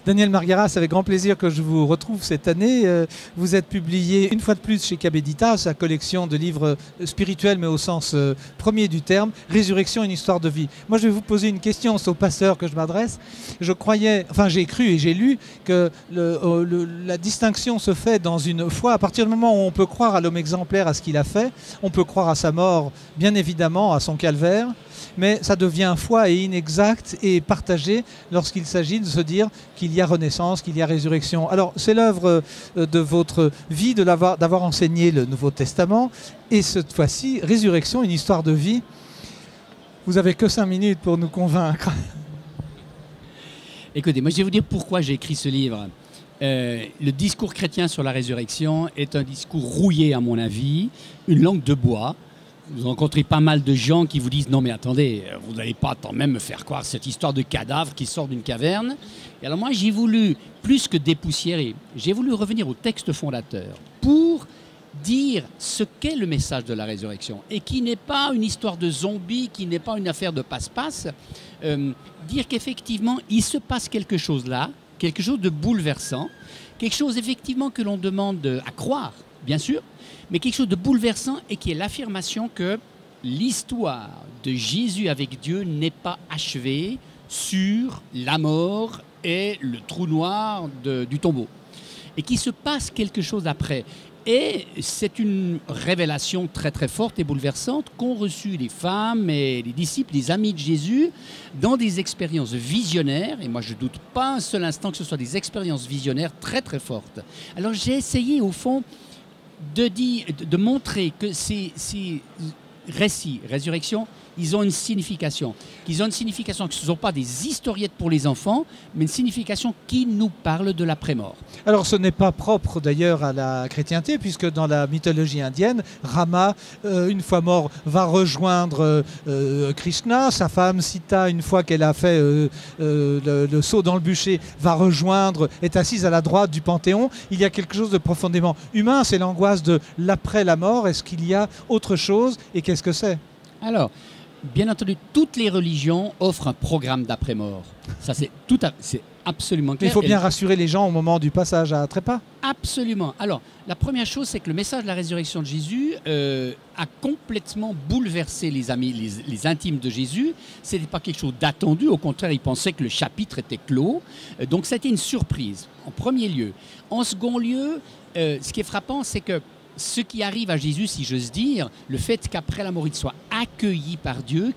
Daniel Margaras, c'est avec grand plaisir que je vous retrouve cette année. Vous êtes publié une fois de plus chez Cabedita, sa collection de livres spirituels, mais au sens premier du terme, Résurrection, une histoire de vie. Moi, je vais vous poser une question, c'est au pasteur que je m'adresse. Je croyais, enfin j'ai cru et j'ai lu que la distinction se fait dans une foi, à partir du moment où on peut croire à l'homme exemplaire, à ce qu'il a fait, on peut croire à sa mort, bien évidemment, à son calvaire, mais ça devient foi et inexact et partagé lorsqu'il s'agit de se dire qu'il y a renaissance, qu'il y a résurrection. Alors, c'est l'œuvre de votre vie d'avoir enseigné le Nouveau Testament, et cette fois-ci, résurrection, une histoire de vie. Vous n'avez que 5 minutes pour nous convaincre. Écoutez, moi je vais vous dire pourquoi j'ai écrit ce livre. Le discours chrétien sur la résurrection est un discours rouillé, à mon avis, une langue de bois. Vous rencontrez pas mal de gens qui vous disent « Non mais attendez, vous n'allez pas quand même me faire croire cette histoire de cadavre qui sort d'une caverne ». Et alors moi j'ai voulu, plus que dépoussiérer, j'ai voulu revenir au texte fondateur pour dire ce qu'est le message de la résurrection et qui n'est pas une histoire de zombies, qui n'est pas une affaire de passe-passe. Dire qu'effectivement il se passe quelque chose là, quelque chose de bouleversant, quelque chose effectivement que l'on demande à croire, bien sûr, mais quelque chose de bouleversant et qui est l'affirmation que l'histoire de Jésus avec Dieu n'est pas achevée sur la mort et le trou noir du tombeau. Et qu'il se passe quelque chose après. Et c'est une révélation très très forte et bouleversante qu'ont reçue les femmes et les disciples, les amis de Jésus, dans des expériences visionnaires. Et moi je ne doute pas un seul instant que ce soit des expériences visionnaires très très fortes. Alors j'ai essayé au fond de montrer que ces récits, résurrection, ils ont une signification. Qu'ils ont une signification que ce ne sont pas des historiettes pour les enfants, mais une signification qui nous parle de l'après-mort. Alors ce n'est pas propre d'ailleurs à la chrétienté, puisque dans la mythologie indienne, Rama, une fois mort, va rejoindre Krishna. Sa femme Sita, une fois qu'elle a fait le saut dans le bûcher, va rejoindre, est assise à la droite du Panthéon. Il y a quelque chose de profondément humain, c'est l'angoisse de l'après la mort. Est-ce qu'il y a autre chose et qu'est-ce que c'est? Alors, bien entendu, toutes les religions offrent un programme d'après-mort. Ça, c'est absolument clair. Il faut bien rassurer les gens au moment du passage à trépas. Absolument. Alors, la première chose, c'est que le message de la résurrection de Jésus a complètement bouleversé les amis, les intimes de Jésus. Ce n'était pas quelque chose d'attendu. Au contraire, ils pensaient que le chapitre était clos. Donc, ça a été une surprise, en premier lieu. En second lieu, ce qui est frappant, c'est que ce qui arrive à Jésus, si j'ose dire, le fait qu'après la mort, il soit accueilli par Dieu,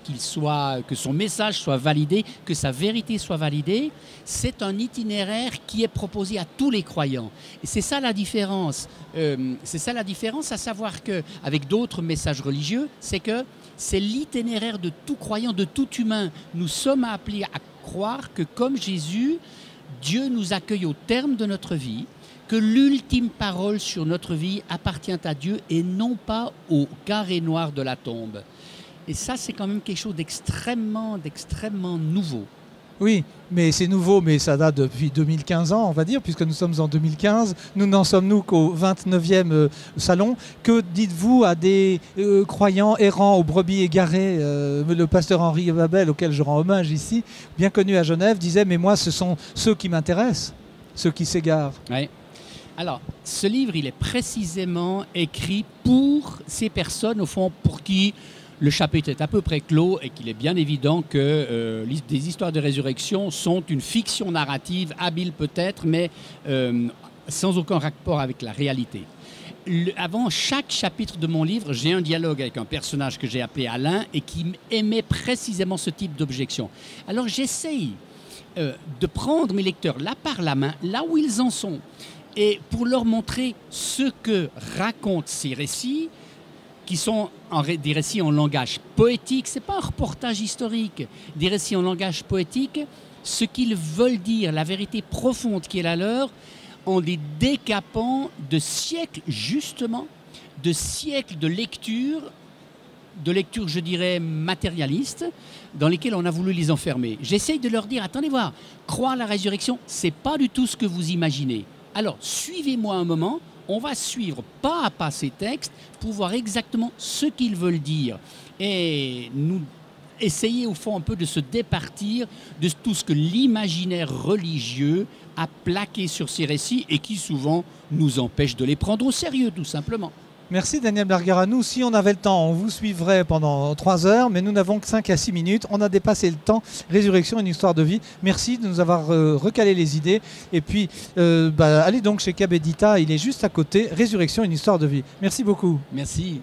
que son message soit validé, que sa vérité soit validée, c'est un itinéraire qui est proposé à tous les croyants. Et c'est ça la différence. À savoir qu'avec d'autres messages religieux, c'est que c'est l'itinéraire de tout croyant, de tout humain. Nous sommes appelés à croire que comme Jésus, Dieu nous accueille au terme de notre vie, que l'ultime parole sur notre vie appartient à Dieu et non pas au carré noir de la tombe. Et ça, c'est quand même quelque chose d'extrêmement nouveau. Oui, mais c'est nouveau, mais ça date depuis 2015 ans, on va dire, puisque nous sommes en 2015. Nous n'en sommes-nous qu'au 29e salon. Que dites-vous à des croyants errants aux brebis égarées? Le pasteur Henri Babel, auquel je rends hommage ici, bien connu à Genève, disait « Mais moi, ce sont ceux qui m'intéressent, ceux qui s'égarent. » Oui. Alors, ce livre, il est précisément écrit pour ces personnes, au fond, pour qui le chapitre est à peu près clos et qu'il est bien évident que des histoires de résurrection sont une fiction narrative, habile peut-être, mais sans aucun rapport avec la réalité. Avant chaque chapitre de mon livre, j'ai un dialogue avec un personnage que j'ai appelé Alain et qui émet précisément ce type d'objection. Alors, j'essaye de prendre mes lecteurs là par la main, là où ils en sont, et pour leur montrer ce que racontent ces récits, qui sont des récits en langage poétique. Ce n'est pas un reportage historique, des récits en langage poétique, ce qu'ils veulent dire, la vérité profonde qui est la leur, en les décapant de siècles, justement, de siècles de lecture, je dirais, matérialiste, dans lesquels on a voulu les enfermer. J'essaye de leur dire, attendez voir, croire à la résurrection, ce n'est pas du tout ce que vous imaginez. Alors, suivez-moi un moment, on va suivre pas à pas ces textes pour voir exactement ce qu'ils veulent dire. Et nous essayer au fond un peu de se départir de tout ce que l'imaginaire religieux a plaqué sur ces récits et qui souvent nous empêche de les prendre au sérieux, tout simplement. Merci Daniel Bergara. Nous, si on avait le temps, on vous suivrait pendant 3 heures, mais nous n'avons que 5 à 6 minutes. On a dépassé le temps. Résurrection, une histoire de vie. Merci de nous avoir recalé les idées. Et puis, allez donc chez Cabedita, il est juste à côté. Résurrection, une histoire de vie. Merci beaucoup. Merci.